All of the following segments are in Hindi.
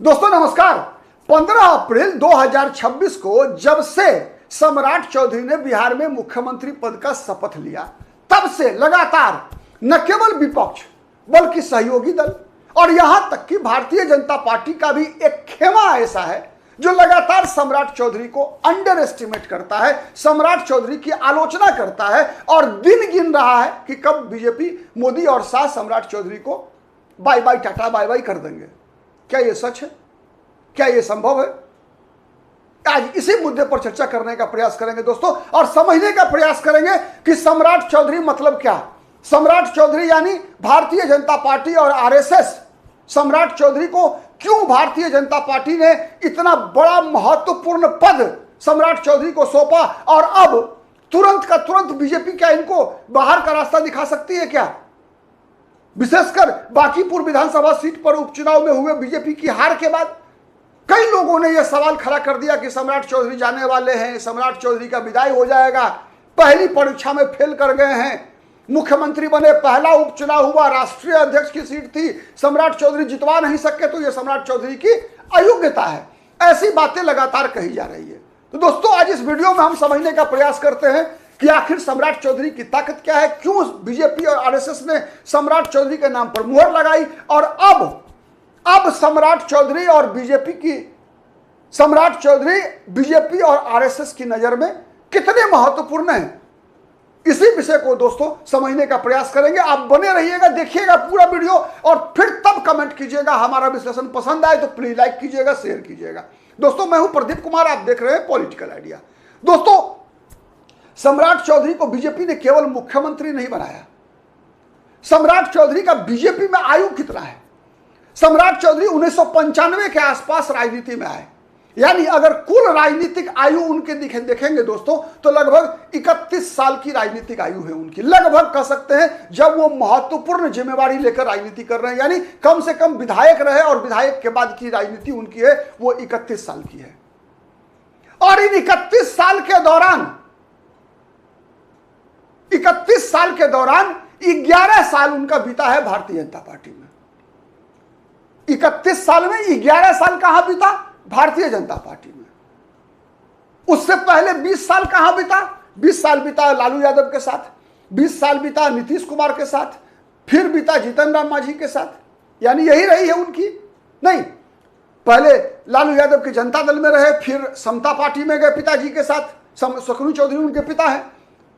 दोस्तों नमस्कार। 15 अप्रैल 2026 को जब से सम्राट चौधरी ने बिहार में मुख्यमंत्री पद का शपथ लिया, तब से लगातार न केवल विपक्ष बल्कि सहयोगी दल और यहां तक कि भारतीय जनता पार्टी का भी एक खेमा ऐसा है जो लगातार सम्राट चौधरी को अंडर एस्टिमेट करता है, सम्राट चौधरी की आलोचना करता है और दिन गिन रहा है कि कब बीजेपी मोदी और शाह सम्राट चौधरी को bye bye tata bye bye कर देंगे। क्या यह सच है? क्या यह संभव है? आज इसी मुद्दे पर चर्चा करने का प्रयास करेंगे दोस्तों, और समझने का प्रयास करेंगे कि सम्राट चौधरी मतलब क्या। सम्राट चौधरी यानी भारतीय जनता पार्टी और आरएसएस। सम्राट चौधरी को क्यों भारतीय जनता पार्टी ने इतना बड़ा महत्वपूर्ण पद सम्राट चौधरी को सौंपा, और अब तुरंत का तुरंत बीजेपी क्या इनको बाहर का रास्ता दिखा सकती है क्या? विशेषकर बांकीपुर विधानसभा सीट पर उपचुनाव में हुए बीजेपी की हार के बाद कई लोगों ने यह सवाल खड़ा कर दिया कि सम्राट चौधरी जाने वाले हैं, सम्राट चौधरी का विदाई हो जाएगा, पहली परीक्षा में फेल कर गए हैं, मुख्यमंत्री बने, पहला उपचुनाव हुआ, राष्ट्रीय अध्यक्ष की सीट थी, सम्राट चौधरी जितवा नहीं सके तो यह सम्राट चौधरी की अयोग्यता है। ऐसी बातें लगातार कही जा रही है। तो दोस्तों आज इस वीडियो में हम समझने का प्रयास करते हैं कि आखिर सम्राट चौधरी की ताकत क्या है, क्यों बीजेपी और आरएसएस ने सम्राट चौधरी के नाम पर मुहर लगाई, और अब सम्राट चौधरी और बीजेपी और आरएसएस की नजर में कितने महत्वपूर्ण हैं। इसी विषय को दोस्तों समझने का प्रयास करेंगे। आप बने रहिएगा, देखिएगा पूरा वीडियो और फिर तब कमेंट कीजिएगा। हमारा विश्लेषण पसंद आए तो प्लीज लाइक कीजिएगा, शेयर कीजिएगा। दोस्तों मैं हूं प्रदीप कुमार, आप देख रहे हैं पॉलिटिकल आइडिया। दोस्तों सम्राट चौधरी को बीजेपी ने केवल मुख्यमंत्री नहीं बनाया। सम्राट चौधरी का बीजेपी में आयु कितना है? सम्राट चौधरी 1995 के आसपास राजनीति में आए, यानी अगर कुल राजनीतिक आयु उनके देखेंगे दोस्तों तो लगभग 31 साल की राजनीतिक आयु है उनकी। लगभग कह सकते हैं जब वो महत्वपूर्ण जिम्मेवारी लेकर राजनीति कर रहे हैं, यानी कम से कम विधायक रहे और विधायक के बाद की राजनीति उनकी है वो 31 साल की है। और इन 31 साल के दौरान 11 साल उनका बीता है भारतीय जनता पार्टी में। 31 साल में 11 साल कहां बीता? भारतीय जनता पार्टी में। उससे पहले 20 साल कहां बीता? 20 साल बीता लालू यादव के साथ, 20 साल बीता नीतीश कुमार के साथ, फिर बीता जीतन राम मांझी के साथ। यानी यही रही है उनकी। नहीं, पहले लालू यादव के जनता दल में रहे, फिर समता पार्टी में गए पिताजी के साथ। शकुनी चौधरी उनके पिता हैं।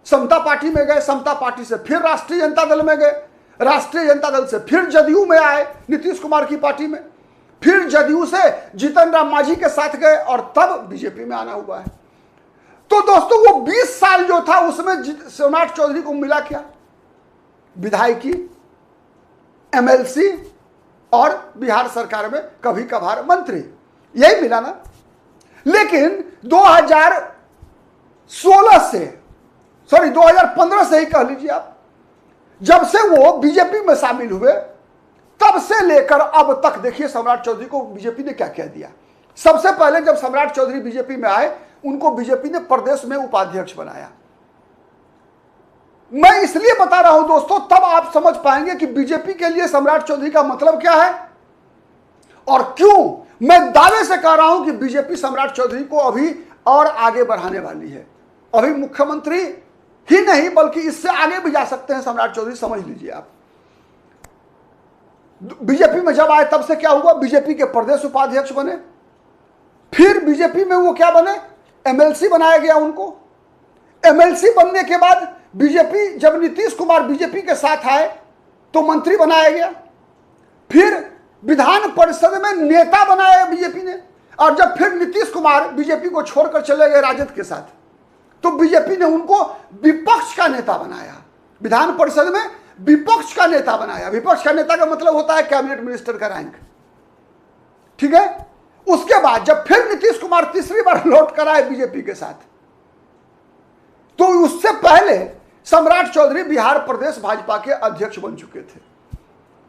समता पार्टी में गए, समता पार्टी से फिर राष्ट्रीय जनता दल में गए, राष्ट्रीय जनता दल से फिर जदयू में आए नीतीश कुमार की पार्टी में, फिर जदयू से जीतन राम मांझी के साथ गए और तब बीजेपी में आना हुआ है। तो दोस्तों वो 20 साल जो था उसमें सम्राट चौधरी को मिला क्या? विधायकी, एमएलसी और बिहार सरकार में कभी कभार मंत्री, यही मिला ना। लेकिन 2015 से ही कह लीजिए आप, जब से वो बीजेपी में शामिल हुए तब से लेकर अब तक देखिए सम्राट चौधरी को बीजेपी ने क्या क्या दिया। सबसे पहले जब सम्राट चौधरी बीजेपी में आए उनको बीजेपी ने प्रदेश में उपाध्यक्ष बनाया। मैं इसलिए बता रहा हूं दोस्तों, तब आप समझ पाएंगे कि बीजेपी के लिए सम्राट चौधरी का मतलब क्या है और क्यों मैं दावे से कह रहा हूं कि बीजेपी सम्राट चौधरी को अभी और आगे बढ़ाने वाली है। अभी मुख्यमंत्री ही नहीं बल्कि इससे आगे भी जा सकते हैं सम्राट चौधरी, समझ लीजिए आप। बीजेपी में जब आए तब से क्या हुआ? बीजेपी के प्रदेश उपाध्यक्ष बने, फिर बीजेपी में वो क्या बने? एमएलसी बनाया गया उनको। एमएलसी बनने के बाद बीजेपी, जब नीतीश कुमार बीजेपी के साथ आए तो मंत्री बनाया गया, फिर विधान परिषद में नेता बनाया बीजेपी ने, और जब फिर नीतीश कुमार बीजेपी को छोड़कर चले गए राजद के साथ तो बीजेपी ने उनको विपक्ष का नेता बनाया। विधान परिषद में विपक्ष का नेता बनाया। विपक्ष का नेता का मतलब होता है कैबिनेट मिनिस्टर का रैंक, ठीक है। उसके बाद जब फिर नीतीश कुमार तीसरी बार लौट कर आए बीजेपी के साथ, तो उससे पहले सम्राट चौधरी बिहार प्रदेश भाजपा के अध्यक्ष बन चुके थे,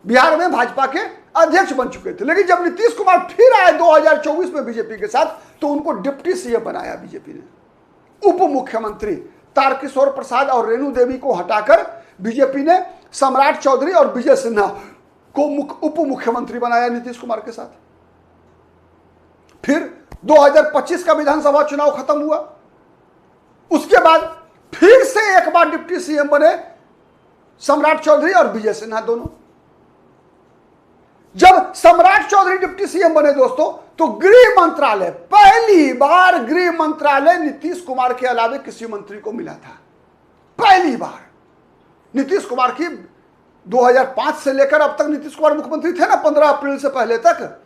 बिहार में भाजपा के अध्यक्ष बन चुके थे। लेकिन जब नीतीश कुमार फिर आए 2024 में बीजेपी के साथ तो उनको डिप्टी सीएम बनाया बीजेपी ने। उप मुख्यमंत्री तारकिशोर प्रसाद और रेणु देवी को हटाकर बीजेपी ने सम्राट चौधरी और विजय सिन्हा को उप मुख्यमंत्री बनाया नीतीश कुमार के साथ। फिर 2025 का विधानसभा चुनाव खत्म हुआ, उसके बाद फिर से एक बार डिप्टी सीएम बने सम्राट चौधरी और विजय सिन्हा दोनों। जब सम्राट चौधरी डिप्टी सीएम बने दोस्तों, तो गृह मंत्रालय, पहली बार गृह मंत्रालय नीतीश कुमार के अलावे किसी मंत्री को मिला था। पहली बार नीतीश कुमार की 2005 से लेकर अब तक नीतीश कुमार मुख्यमंत्री थे ना, 15 अप्रैल से पहले तक,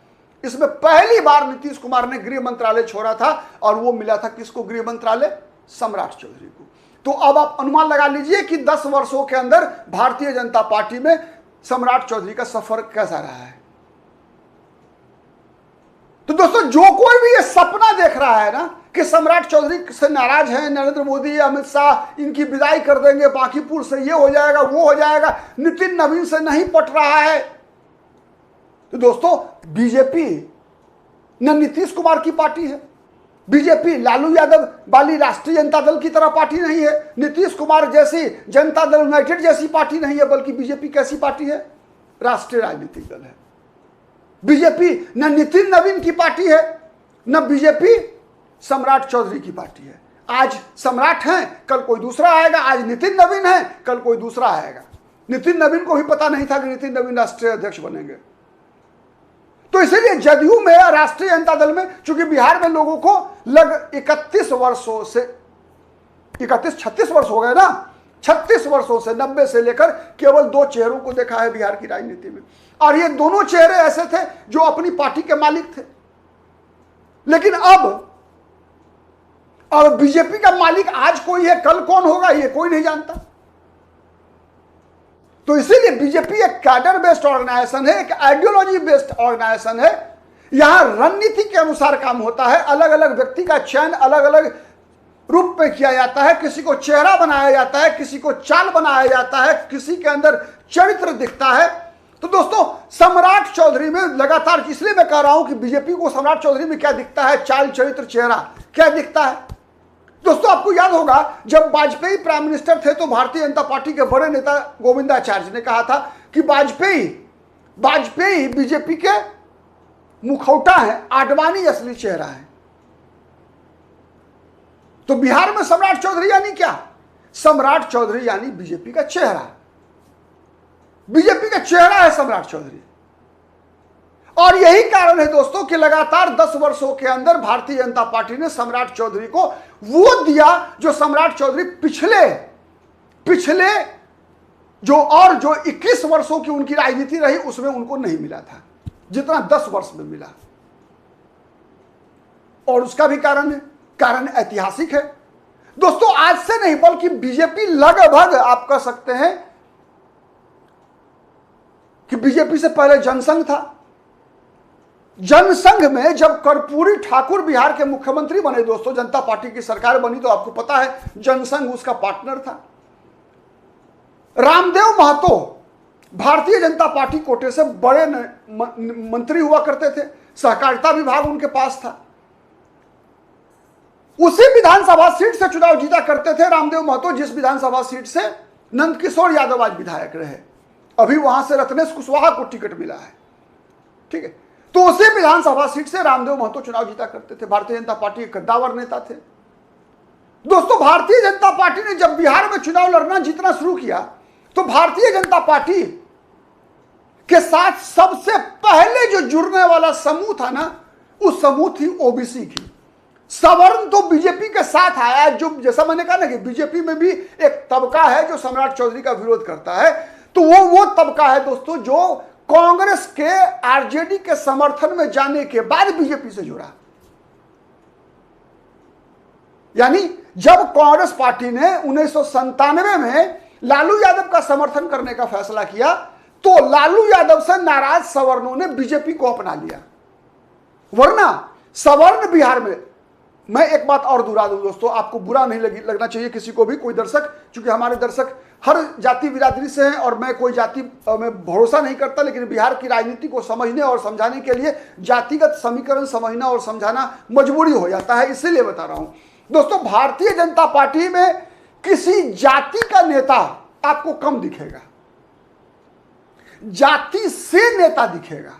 इसमें पहली बार नीतीश कुमार ने गृह मंत्रालय छोड़ा था और वो मिला था किसको? गृह मंत्रालय सम्राट चौधरी को। तो अब आप अनुमान लगा लीजिए कि 10 वर्षों के अंदर भारतीय जनता पार्टी में सम्राट चौधरी का सफर कैसा रहा है। तो दोस्तों, जो कोई भी ये सपना देख रहा है ना कि सम्राट चौधरी से नाराज हैं, नरेंद्र मोदी, अमित शाह इनकी विदाई कर देंगे, बांकीपुर से ये हो जाएगा, वो हो जाएगा, नितिन नवीन से नहीं पट रहा है, तो दोस्तों बीजेपी न नीतीश कुमार की पार्टी है, बीजेपी लालू यादव वाली राष्ट्रीय जनता दल की तरह पार्टी नहीं है, नीतीश कुमार जैसी जनता दल यूनाइटेड जैसी पार्टी नहीं है, बल्कि बीजेपी कैसी पार्टी है? राष्ट्रीय राजनीतिक दल है। बीजेपी न नितिन नवीन की पार्टी है, न बीजेपी सम्राट चौधरी की पार्टी है। आज सम्राट हैं, कल कोई दूसरा आएगा, आज नितिन नवीन है, कल कोई दूसरा आएगा। नितिन नवीन को भी पता नहीं था कि नितिन नवीन राष्ट्रीय अध्यक्ष बनेंगे। तो इसीलिए जदयू में, राष्ट्रीय जनता दल में, चूंकि बिहार में लोगों को लग 36 वर्षों से 36 वर्ष हो गए ना, 36 वर्षों से 90 से लेकर केवल 2 चेहरों को देखा है बिहार की राजनीति में, और ये दोनों चेहरे ऐसे थे जो अपनी पार्टी के मालिक थे। लेकिन अब बीजेपी का मालिक आज कोई है, कल कौन होगा ये कोई नहीं जानता। तो इसीलिए बीजेपी एक कैडर बेस्ड ऑर्गेनाइजेशन है, एक आइडियोलॉजी बेस्ड ऑर्गेनाइजेशन है। यहां रणनीति के अनुसार काम होता है, अलग अलग व्यक्ति का चयन अलग अलग रूप में किया जाता है, किसी को चेहरा बनाया जाता है, किसी को चाल बनाया जाता है, किसी के अंदर चरित्र दिखता है। तो दोस्तों, सम्राट चौधरी में लगातार, इसलिए मैं कह रहा हूं कि बीजेपी को सम्राट चौधरी में क्या दिखता है, चाल, चरित्र, चेहरा क्या दिखता है। दोस्तों, आपको याद होगा जब वाजपेयी प्राइम मिनिस्टर थे तो भारतीय जनता पार्टी के बड़े नेता गोविंदाचार्य ने कहा था कि वाजपेयी बीजेपी के मुखौटा है, आडवाणी असली चेहरा है। तो बिहार में सम्राट चौधरी यानी क्या? सम्राट चौधरी यानी बीजेपी का चेहरा, बीजेपी का चेहरा है सम्राट चौधरी। और यही कारण है दोस्तों कि लगातार 10 वर्षों के अंदर भारतीय जनता पार्टी ने सम्राट चौधरी को वो दिया जो सम्राट चौधरी पिछले जो 21 वर्षों की उनकी राजनीति रही उसमें उनको नहीं मिला था, जितना 10 वर्ष में मिला। और उसका भी कारण ऐतिहासिक है दोस्तों। आज से नहीं बल्कि बीजेपी लगभग आप कह सकते हैं कि बीजेपी से पहले जनसंघ था। जनसंघ में जब कर्पूरी ठाकुर बिहार के मुख्यमंत्री बने दोस्तों, जनता पार्टी की सरकार बनी, तो आपको पता है जनसंघ उसका पार्टनर था। रामदेव महतो भारतीय जनता पार्टी कोटे से बड़े मंत्री हुआ करते थे, सहकारिता विभाग उनके पास था। उसी विधानसभा सीट से चुनाव जीता करते थे रामदेव महतो, जिस विधानसभा सीट से नंदकिशोर यादव आज विधायक रहे। अभी वहां से रत्नेश कुशवाहा को टिकट मिला है, ठीक है। तो उसी विधानसभा सीट से रामदेव महतो चुनाव जीता करते थे, भारतीय जनता पार्टी के कद्दावर नेता थे। दोस्तों, भारतीय जनता पार्टी ने जब बिहार में चुनाव लड़ना जीतना शुरू किया तो भारतीय जनता पार्टी के साथ सबसे पहले जो जुड़ने वाला समूह था ना, उस समूह थी ओबीसी की। सवर्ण तो बीजेपी के साथ आया, जो जैसा मैंने कहा ना कि बीजेपी में भी एक तबका है जो सम्राट चौधरी का विरोध करता है। तो वो तबका है दोस्तों जो कांग्रेस के आरजेडी के समर्थन में जाने के बाद बीजेपी से जुड़ा। यानी जब कांग्रेस पार्टी ने 1997 में लालू यादव का समर्थन करने का फैसला किया तो लालू यादव से नाराज सवर्णों ने बीजेपी को अपना लिया। वरना सवर्ण बिहार में, मैं एक बात और दोहरा दूं दोस्तों, आपको बुरा नहीं लगना चाहिए किसी को भी, कोई दर्शक, क्योंकि हमारे दर्शक हर जाति बिरादरी से हैं और मैं कोई जाति में भरोसा नहीं करता, लेकिन बिहार की राजनीति को समझने और समझाने के लिए जातिगत समीकरण समझना और समझाना मजबूरी हो जाता है, इसीलिए बता रहा हूं दोस्तों। भारतीय जनता पार्टी में किसी जाति का नेता आपको कम दिखेगा, जाति से नेता दिखेगा।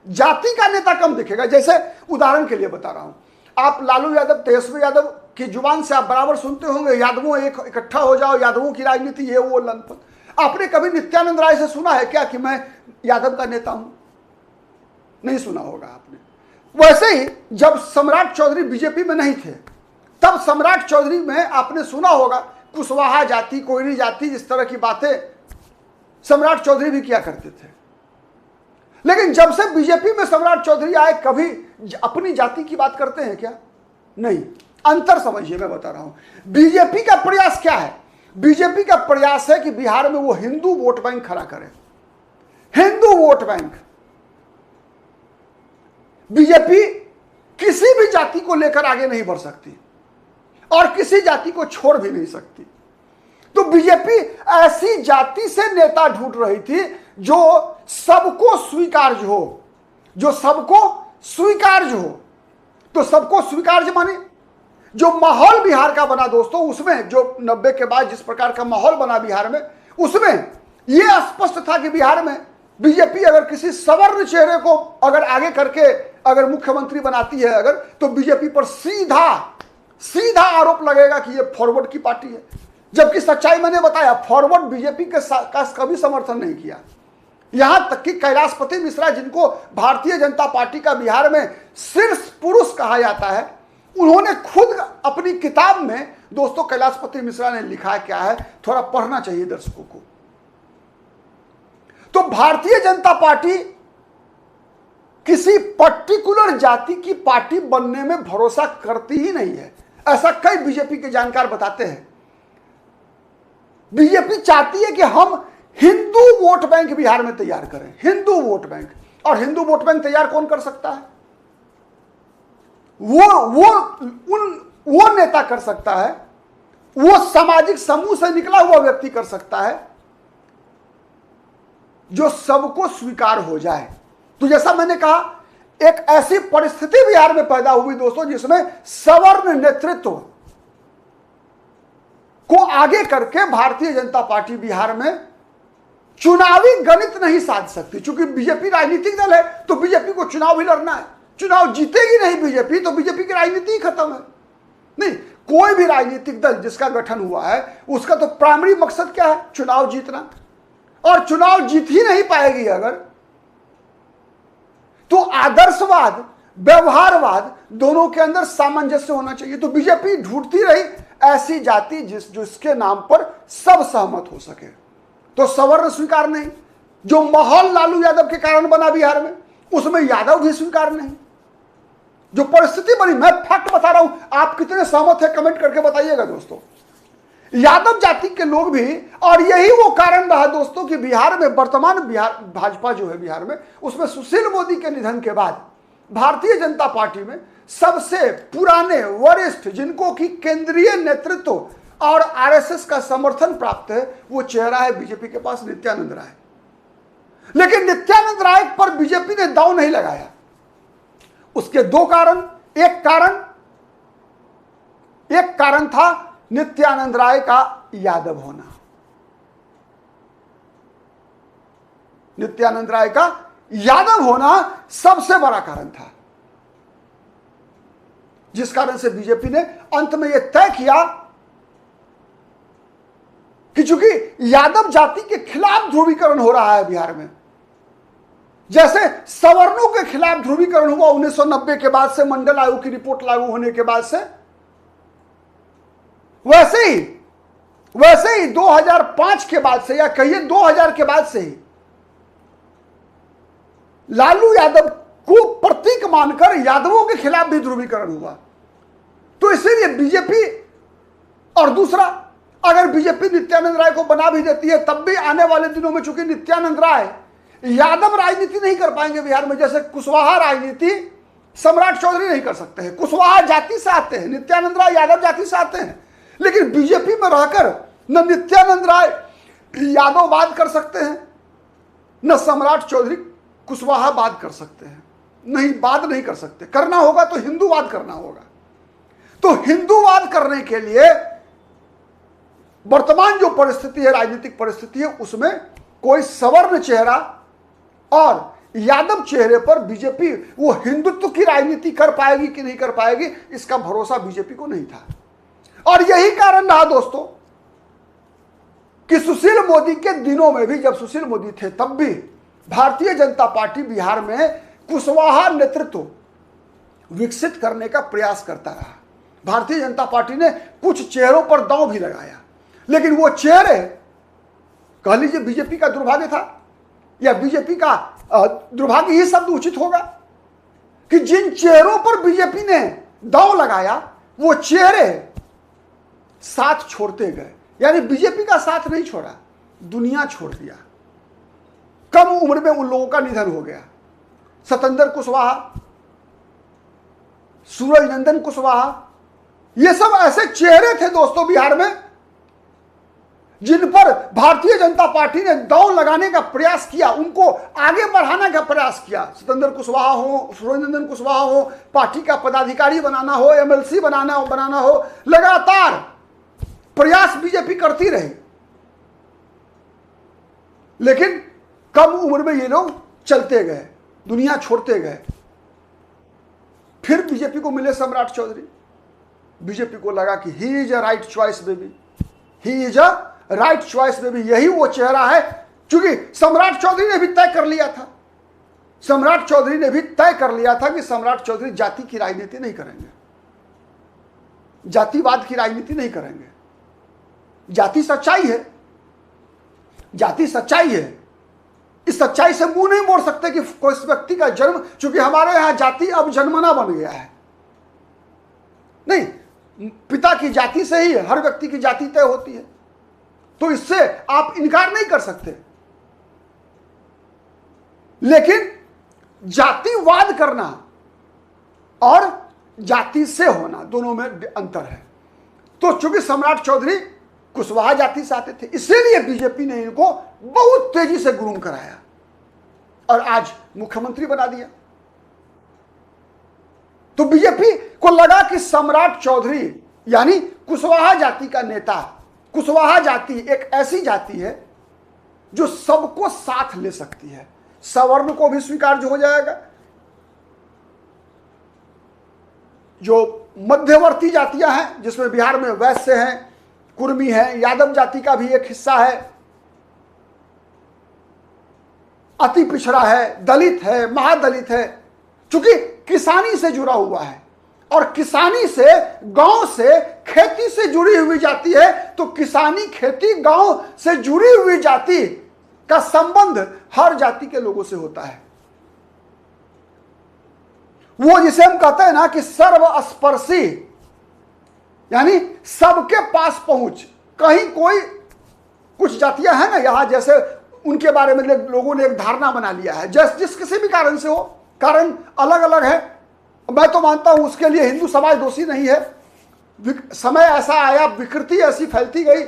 जाति का नेता कम दिखेगा। जैसे उदाहरण के लिए बता रहा हूं, आप लालू यादव, तेजस्वी यादव की जुबान से आप बराबर सुनते होंगे, यादवों एक इकट्ठा हो जाओ, यादवों की राजनीति, ये वो लनपन। आपने कभी नित्यानंद राय से सुना है क्या कि मैं यादव का नेता हूं? नहीं सुना होगा आपने। वैसे ही जब सम्राट चौधरी बीजेपी में नहीं थे, तब सम्राट चौधरी में आपने सुना होगा कुशवाहा जाति, कोयरी जाति, इस तरह की बातें सम्राट चौधरी भी किया करते थे। लेकिन जब से बीजेपी में सम्राट चौधरी आए, कभी अपनी जाति की बात करते हैं क्या? नहीं। अंतर समझिए, मैं बता रहा हूं। बीजेपी का प्रयास क्या है? बीजेपी का प्रयास है कि बिहार में वो हिंदू वोट बैंक खड़ा करे, हिंदू वोट बैंक। बीजेपी किसी भी जाति को लेकर आगे नहीं बढ़ सकती और किसी जाति को छोड़ भी नहीं सकती। तो बीजेपी ऐसी जाति से नेता ढूंढ रही थी जो सबको स्वीकार्य हो, जो सबको स्वीकार्य हो। तो सबको स्वीकार्य माने जो माहौल बिहार का बना दोस्तों, उसमें जो 90 के बाद जिस प्रकार का माहौल बना बिहार में, उसमें यह स्पष्ट था कि बिहार में बीजेपी अगर किसी सवर्ण चेहरे को अगर आगे करके अगर मुख्यमंत्री बनाती है अगर, तो बीजेपी पर सीधा आरोप लगेगा कि यह फॉरवर्ड की पार्टी है। जबकि सच्चाई मैंने बताया, फॉरवर्ड बीजेपी का कभी समर्थन नहीं किया। यहां तक कि कैलाशपति मिश्रा, जिनको भारतीय जनता पार्टी का बिहार में शीर्ष पुरुष कहा जाता है, उन्होंने खुद अपनी किताब में दोस्तों, कैलाशपति मिश्रा ने लिखा क्या है, थोड़ा पढ़ना चाहिए दर्शकों को। तो भारतीय जनता पार्टी किसी पर्टिकुलर जाति की पार्टी बनने में भरोसा करती ही नहीं है, ऐसा कई बीजेपी के जानकार बताते हैं। बीजेपी चाहती है कि हम हिंदू वोट बैंक बिहार में तैयार करें, हिंदू वोट बैंक। और हिंदू वोट बैंक तैयार कौन कर सकता है? वो नेता कर सकता है, वो सामाजिक समूह से निकला हुआ व्यक्ति कर सकता है जो सबको स्वीकार हो जाए। तो जैसा मैंने कहा, एक ऐसी परिस्थिति बिहार में पैदा हुई दोस्तों, जिसमें सवर्ण नेतृत्व को आगे करके भारतीय जनता पार्टी बिहार में चुनावी गणित नहीं साध सकती। चूंकि बीजेपी राजनीतिक दल है, तो बीजेपी को चुनाव भी लड़ना है। चुनाव जीतेगी नहीं बीजेपी, तो बीजेपी की राजनीति ही खत्म है। नहीं, कोई भी राजनीतिक दल जिसका गठन हुआ है, उसका तो प्राइमरी मकसद क्या है? चुनाव जीतना। और चुनाव जीत ही नहीं पाएगी अगर, तो आदर्शवाद, व्यवहारवाद दोनों के अंदर सामंजस्य होना चाहिए। तो बीजेपी ढूंढती रही ऐसी जाति जिसके नाम पर सब सहमत हो सके। तो सवर्ण स्वीकार नहीं। जो माहौल लालू यादव के कारण बना बिहार में, उसमें यादव भी स्वीकार नहीं। जो परिस्थिति बनी, मैं फैक्ट बता रहा हूं, आप कितने सहमत है कमेंट करके बताइएगा दोस्तों। यादव जाति के लोग भी, और यही वो कारण रहा दोस्तों कि बिहार में वर्तमान भाजपा जो है बिहार में, उसमें सुशील मोदी के निधन के बाद भारतीय जनता पार्टी में सबसे पुराने वरिष्ठ, जिनको की केंद्रीय नेतृत्व और आरएसएस का समर्थन प्राप्त है, वो चेहरा है बीजेपी के पास, नित्यानंद राय। लेकिन नित्यानंद राय पर बीजेपी ने दांव नहीं लगाया। उसके दो कारण, एक कारण था नित्यानंद राय का यादव होना। नित्यानंद राय का यादव होना सबसे बड़ा कारण था, जिस कारण से बीजेपी ने अंत में यह तय किया कि चूंकि यादव जाति के खिलाफ ध्रुवीकरण हो रहा है बिहार में, जैसे सवर्णों के खिलाफ ध्रुवीकरण हुआ 1990 के बाद से, मंडल आयोग की रिपोर्ट लागू होने के बाद से, वैसे ही 2005 के बाद से, या कहिए 2000 के बाद से ही लालू यादव को प्रतीक मानकर यादवों के खिलाफ भी ध्रुवीकरण हुआ। तो इसीलिए बीजेपी, और दूसरा, अगर बीजेपी नित्यानंद राय को बना भी देती है, तब भी आने वाले दिनों में चूंकि नित्यानंद राय यादव राजनीति नहीं कर पाएंगे बिहार में, जैसे कुशवाहा राजनीति सम्राट चौधरी नहीं कर सकते हैं। कुशवाहा जाति से आते हैं, नित्यानंद राय यादव जाति से आते हैं। लेकिन बीजेपी में रहकर न नित्यानंद राय यादववाद कर सकते हैं, न सम्राट चौधरी कुशवाहावाद कर सकते हैं। नहीं, वाद नहीं कर सकते। करना होगा तो हिंदूवाद करना होगा। तो हिंदूवाद करने के लिए वर्तमान जो परिस्थिति है, राजनीतिक परिस्थिति है, उसमें कोई सवर्ण चेहरा और यादव चेहरे पर बीजेपी वो हिंदुत्व की राजनीति कर पाएगी कि नहीं कर पाएगी, इसका भरोसा बीजेपी को नहीं था। और यही कारण रहा दोस्तों कि सुशील मोदी के दिनों में भी, जब सुशील मोदी थे तब भी भारतीय जनता पार्टी बिहार में कुशवाहा नेतृत्व विकसित करने का प्रयास करता रहा। भारतीय जनता पार्टी ने कुछ चेहरों पर दांव भी लगाया, लेकिन वो चेहरे, कह लीजिए बीजेपी का दुर्भाग्य था या बीजेपी का दुर्भाग्य ही शब्द उचित होगा, कि जिन चेहरों पर बीजेपी ने दांव लगाया वो चेहरे साथ छोड़ते गए। यानी बीजेपी का साथ नहीं छोड़ा, दुनिया छोड़ दिया। कम उम्र में उन लोगों का निधन हो गया। सतेंद्र कुशवाहा, सूरज नंदन कुशवाहा, ये सब ऐसे चेहरे थे दोस्तों बिहार में जिन पर भारतीय जनता पार्टी ने दांव लगाने का प्रयास किया, उनको आगे बढ़ाने का प्रयास किया। सतेंद्र कुशवाहा हो, सूरज नंदन कुशवाहा हो, पार्टी का पदाधिकारी बनाना हो, एमएलसी बनाना हो, लगातार प्रयास बीजेपी करती रही। लेकिन कम उम्र में ये लोग चलते गए, दुनिया छोड़ते गए। फिर बीजेपी को मिले सम्राट चौधरी। बीजेपी को लगा कि he is a right choice baby, he is a right choice baby, यही वो चेहरा है। क्योंकि सम्राट चौधरी ने भी तय कर लिया था, सम्राट चौधरी ने भी तय कर लिया था कि सम्राट चौधरी जाति की राजनीति नहीं करेंगे, जातिवाद की राजनीति नहीं करेंगे। जाति सच्चाई है, जाति सच्चाई है। इस सच्चाई से मुंह नहीं मोड़ सकते कि कोई व्यक्ति का जन्म, क्योंकि हमारे यहां जाति अब जन्मना बन गया है। नहीं, पिता की जाति से ही हर व्यक्ति की जाति तय होती है, तो इससे आप इनकार नहीं कर सकते। लेकिन जातिवाद करना और जाति से होना, दोनों में अंतर है। तो चूंकि सम्राट चौधरी कुशवाहा जाति से आते थे, इसीलिए बीजेपी ने इनको बहुत तेजी से ग्रूम कराया और आज मुख्यमंत्री बना दिया। तो बीजेपी को लगा कि सम्राट चौधरी यानी कुशवाहा जाति का नेता, कुशवाहा जाति एक ऐसी जाति है जो सबको साथ ले सकती है, सवर्ण को भी स्वीकार्य हो जाएगा, जो मध्यवर्ती जातियां हैं जिसमें बिहार में वैश्य हैं, कुर्मी है, यादव जाति का भी एक हिस्सा है, अति पिछड़ा है, दलित है, महादलित है, चूंकि किसानी से जुड़ा हुआ है और किसानी से, गांव से, खेती से जुड़ी हुई जाति है। तो किसानी, खेती, गांव से जुड़ी हुई जाति का संबंध हर जाति के लोगों से होता है। वो जिसे हम कहते हैं ना कि सर्वस्पर्शी, यानी सबके पास पहुंच। कहीं कोई, कुछ जातियां हैं ना यहां, जैसे उनके बारे में लोगों ने एक धारणा बना लिया है, जिस किसी भी कारण से हो, कारण अलग अलग है। मैं तो मानता हूं उसके लिए हिंदू समाज दोषी नहीं है। समय ऐसा आया, विकृति ऐसी फैलती गई,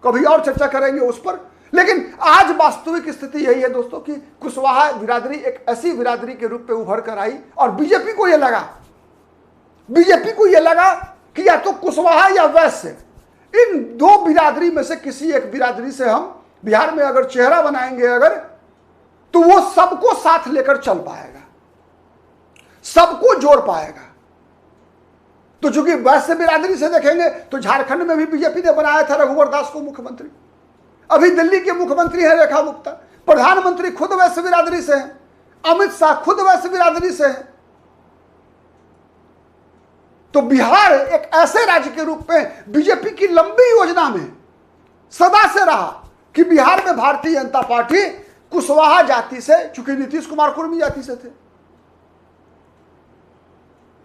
कभी और चर्चा करेंगे उस पर। लेकिन आज वास्तविक स्थिति यही है दोस्तों कि कुशवाहा बिरादरी एक ऐसी बिरादरी के रूप में उभर कर आई और बीजेपी को यह लगा कि या तो कुशवाहा या वैश्य, इन दो बिरादरी में से किसी एक बिरादरी से हम बिहार में अगर चेहरा बनाएंगे अगर, तो वो सबको साथ लेकर चल पाएगा, सबको जोड़ पाएगा। तो चूंकि वैश्य बिरादरी से देखेंगे तो झारखंड में भी बीजेपी ने बनाया था रघुवर दास को मुख्यमंत्री। अभी दिल्ली के मुख्यमंत्री है रेखा गुप्ता, प्रधानमंत्री खुद वैश्य बिरादरी से हैं, अमित शाह खुद वैश्य बिरादरी से हैं। तो बिहार एक ऐसे राज्य के रूप में बीजेपी की लंबी योजना में सदा से रहा कि बिहार में भारतीय जनता पार्टी कुशवाहा जाति से, चूंकि नीतीश कुमार कुर्मी जाति से थे,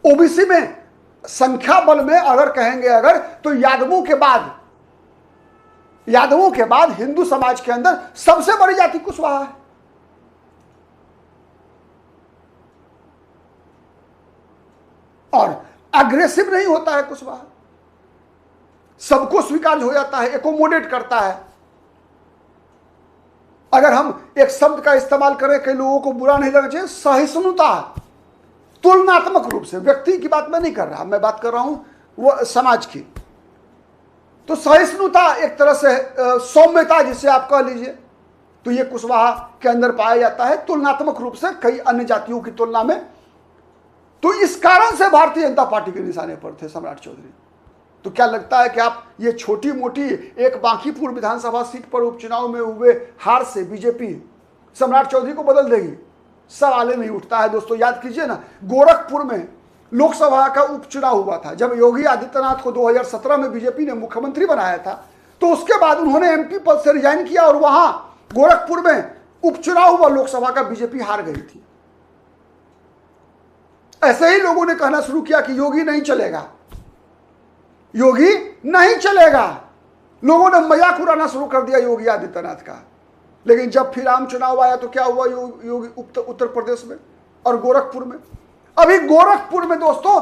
ओबीसी में संख्या बल में अगर कहेंगे अगर, तो यादवों के बाद हिंदू समाज के अंदर सबसे बड़ी जाति कुशवाहा है। और अग्रेसिव नहीं होता है कुशवाहा, सबको स्वीकार हो जाता है, एकोमोडेट करता है। अगर हम एक शब्द का इस्तेमाल करें, कई लोगों को बुरा नहीं लगना चाहिए, सहिष्णुता, तुलनात्मक रूप से, व्यक्ति की बात मैं नहीं कर रहा, मैं बात कर रहा हूं वो समाज की। तो सहिष्णुता एक तरह से सौम्यता जिसे आप कह लीजिए, तो ये कुशवाहा के अंदर पाया जाता है तुलनात्मक रूप से कई अन्य जातियों की तुलना में। तो इस कारण से भारतीय जनता पार्टी के निशाने पर थे सम्राट चौधरी। तो क्या लगता है कि आप ये छोटी मोटी एक बांकीपुर विधानसभा सीट पर उपचुनाव में हुए हार से बीजेपी सम्राट चौधरी को बदल देगी? सवाल नहीं उठता है दोस्तों। याद कीजिए ना, गोरखपुर में लोकसभा का उपचुनाव हुआ था जब योगी आदित्यनाथ को 2017 में बीजेपी ने मुख्यमंत्री बनाया था। तो उसके बाद उन्होंने एमपी पद से रिजाइन किया और वहां गोरखपुर में उपचुनाव हुआ लोकसभा का, बीजेपी हार गई थी। ऐसे ही लोगों ने कहना शुरू किया कि योगी नहीं चलेगा, योगी नहीं चलेगा। लोगों ने मजाक उड़ाना शुरू कर दिया योगी आदित्यनाथ का। लेकिन जब फिर आम चुनाव आया तो क्या हुआ योगी उत्तर प्रदेश में और गोरखपुर में। अभी गोरखपुर में दोस्तों,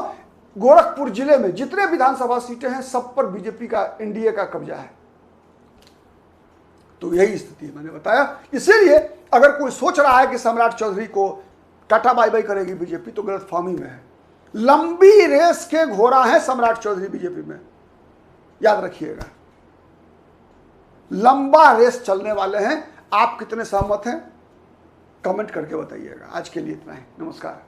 गोरखपुर जिले में जितने विधानसभा सीटें हैं सब पर बीजेपी का, एनडीए का कब्जा है। तो यही स्थिति मैंने बताया। इसीलिए अगर कोई सोच रहा है कि सम्राट चौधरी को टाटा बाय बाय करेगी बीजेपी, तो गलतफहमी में है। लंबी रेस के घोड़ा है सम्राट चौधरी बीजेपी में, याद रखिएगा। लंबा रेस चलने वाले हैं। आप कितने सहमत हैं कमेंट करके बताइएगा। आज के लिए इतना ही, नमस्कार।